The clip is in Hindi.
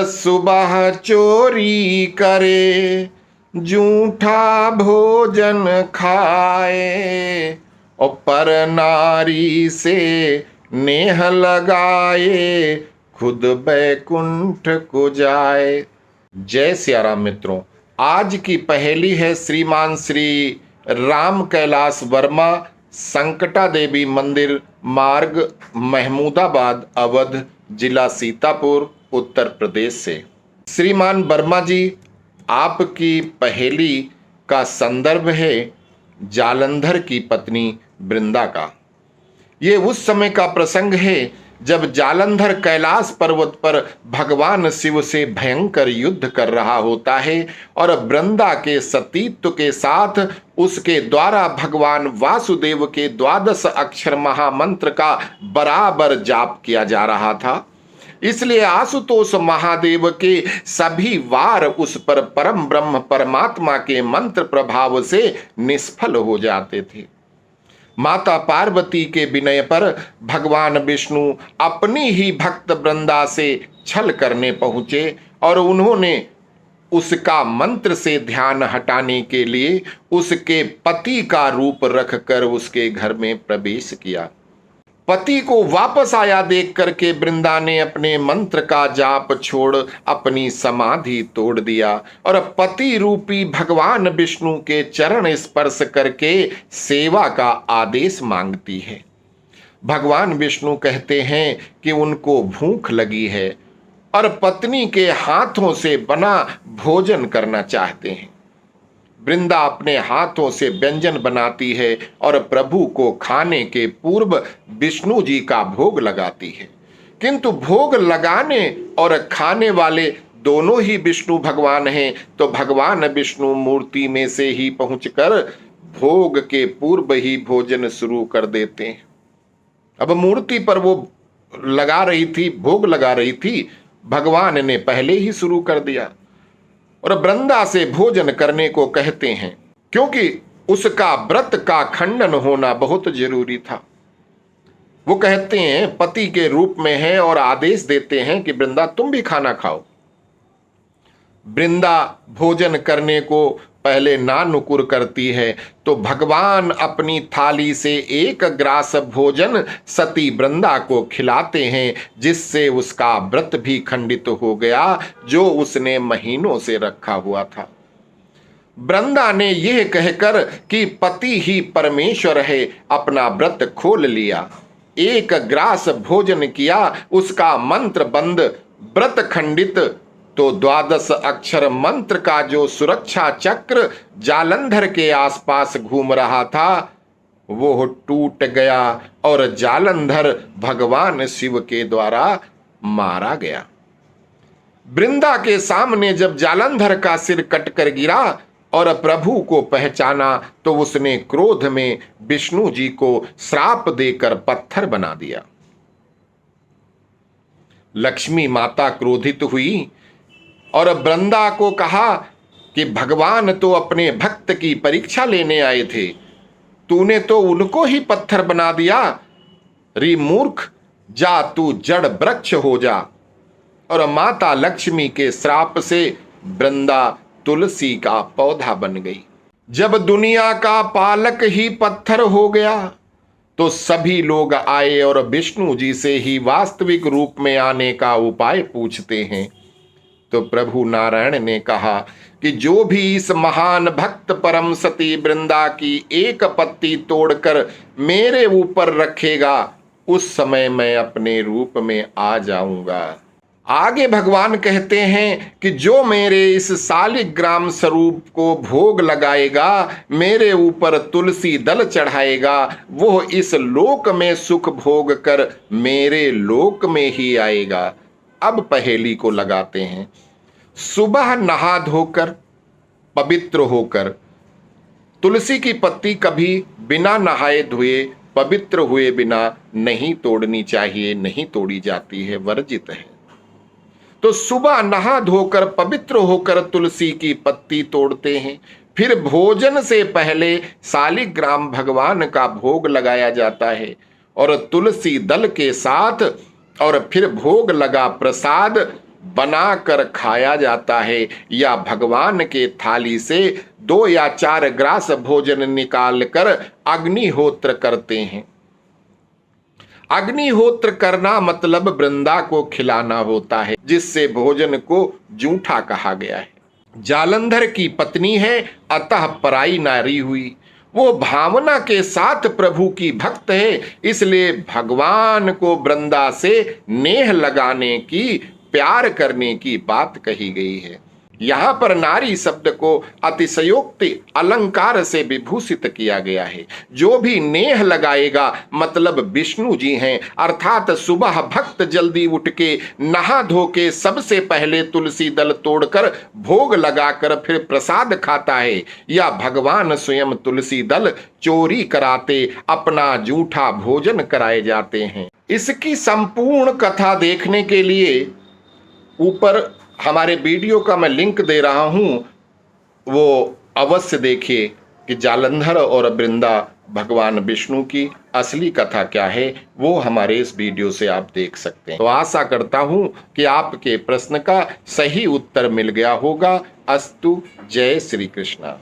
सुबह चोरी करे, जूठा भोजन खाए, और पर नारी से नेह लगाए, खुद बैकुंठ को जाए। जय सिया राम मित्रों, आज की पहेली है श्रीमान श्री राम कैलाश वर्मा, संकटा देवी मंदिर मार्ग, महमूदाबाद, अवध, जिला सीतापुर, उत्तर प्रदेश से। श्रीमान वर्मा जी, आपकी पहेली का संदर्भ है जालंधर की पत्नी वृंदा का। ये उस समय का प्रसंग है जब जालंधर कैलाश पर्वत पर भगवान शिव से भयंकर युद्ध कर रहा होता है और वृंदा के सतीत्व के साथ उसके द्वारा भगवान वासुदेव के 12 अक्षर महामंत्र का बराबर जाप किया जा रहा था। इसलिए आशुतोष महादेव के सभी वार उस पर परम ब्रह्म परमात्मा के मंत्र प्रभाव से निष्फल हो जाते थे। माता पार्वती के विनय पर भगवान विष्णु अपनी ही भक्त वृंदा से छल करने पहुंचे और उन्होंने उसका मंत्र से ध्यान हटाने के लिए उसके पति का रूप रखकर उसके घर में प्रवेश किया। पति को वापस आया देख करके वृंदा ने अपने मंत्र का जाप छोड़ अपनी समाधि तोड़ दिया और पति रूपी भगवान विष्णु के चरण स्पर्श करके सेवा का आदेश मांगती है। भगवान विष्णु कहते हैं कि उनको भूख लगी है और पत्नी के हाथों से बना भोजन करना चाहते हैं। वृंदा अपने हाथों से व्यंजन बनाती है और प्रभु को खाने के पूर्व विष्णु जी का भोग लगाती है, किंतु भोग लगाने और खाने वाले दोनों ही विष्णु भगवान हैं, तो भगवान विष्णु मूर्ति में से ही पहुंचकर भोग के पूर्व ही भोजन शुरू कर देते हैं। अब मूर्ति पर वो लगा रही थी, भोग लगा रही थी, भगवान ने पहले ही शुरू कर दिया और वृंदा से भोजन करने को कहते हैं, क्योंकि उसका व्रत का खंडन होना बहुत जरूरी था। वो कहते हैं पति के रूप में है और आदेश देते हैं कि वृंदा तुम भी खाना खाओ। वृंदा भोजन करने को पहले नानुकुर करती है तो भगवान अपनी थाली से एक ग्रास भोजन सती वृंदा को खिलाते हैं, जिससे उसका व्रत भी खंडित हो गया जो उसने महीनों से रखा हुआ था। वृंदा ने यह कहकर कि पति ही परमेश्वर है अपना व्रत खोल लिया, एक ग्रास भोजन किया, उसका मंत्र बंद, व्रत खंडित। तो 12 अक्षर मंत्र का जो सुरक्षा चक्र जालंधर के आसपास घूम रहा था वो टूट गया और जालंधर भगवान शिव के द्वारा मारा गया। वृंदा के सामने जब जालंधर का सिर कटकर गिरा और प्रभु को पहचाना तो उसने क्रोध में विष्णु जी को श्राप देकर पत्थर बना दिया। लक्ष्मी माता क्रोधित हुई और वृंदा को कहा कि भगवान तो अपने भक्त की परीक्षा लेने आए थे, तूने तो उनको ही पत्थर बना दिया। री मूर्ख, जा तू जड़ वृक्ष हो जा। और माता लक्ष्मी के श्राप से वृंदा तुलसी का पौधा बन गई। जब दुनिया का पालक ही पत्थर हो गया तो सभी लोग आए और विष्णु जी से ही वास्तविक रूप में आने का उपाय पूछते हैं। तो प्रभु नारायण ने कहा कि जो भी इस महान भक्त परम सती वृंदा की एक पत्ती तोड़कर मेरे ऊपर रखेगा, उस समय मैं अपने रूप में आ जाऊंगा। आगे भगवान कहते हैं कि जो मेरे इस शालिग्राम स्वरूप को भोग लगाएगा, मेरे ऊपर तुलसी दल चढ़ाएगा, वो इस लोक में सुख भोग कर मेरे लोक में ही आएगा। अब पहेली को लगाते हैं। सुबह नहा धोकर पवित्र होकर, तुलसी की पत्ती कभी बिना नहाए धोए पवित्र हुए बिना नहीं तोड़नी चाहिए, नहीं तोड़ी जाती है, वर्जित है। तो सुबह नहा धोकर पवित्र होकर तुलसी की पत्ती तोड़ते हैं। फिर भोजन से पहले शालिग्राम भगवान का भोग लगाया जाता है और तुलसी दल के साथ, और फिर भोग लगा प्रसाद बनाकर खाया जाता है या भगवान के थाली से 2 या 4 ग्रास भोजन निकालकर अग्निहोत्र करते हैं। अग्निहोत्र करना मतलब वृंदा को खिलाना होता है, जिससे भोजन को जूठा कहा गया है। जालंधर की पत्नी है, अतः पराई नारी हुई। वो भावना के साथ प्रभु की भक्त है, इसलिए भगवान को वृंदा से नेह लगाने की, प्यार करने की बात कही गई है। यहां पर नारी शब्द को अतिशयोक्ति अलंकार से विभूषित किया गया है। जो भी नेह लगाएगा मतलब विष्णु जी हैं, अर्थात सुबह भक्त जल्दी उठ के नहा धो के सबसे पहले तुलसी दल तोड़कर भोग लगाकर फिर प्रसाद खाता है, या भगवान स्वयं तुलसी दल चोरी कराते अपना जूठा भोजन कराए जाते हैं। इसकी संपूर्ण कथा देखने के लिए ऊपर हमारे वीडियो का मैं लिंक दे रहा हूं, वो अवश्य देखिए कि जालंधर और वृंदा भगवान विष्णु की असली कथा क्या है, वो हमारे इस वीडियो से आप देख सकते हैं। तो आशा करता हूं कि आपके प्रश्न का सही उत्तर मिल गया होगा। अस्तु, जय श्री कृष्णा।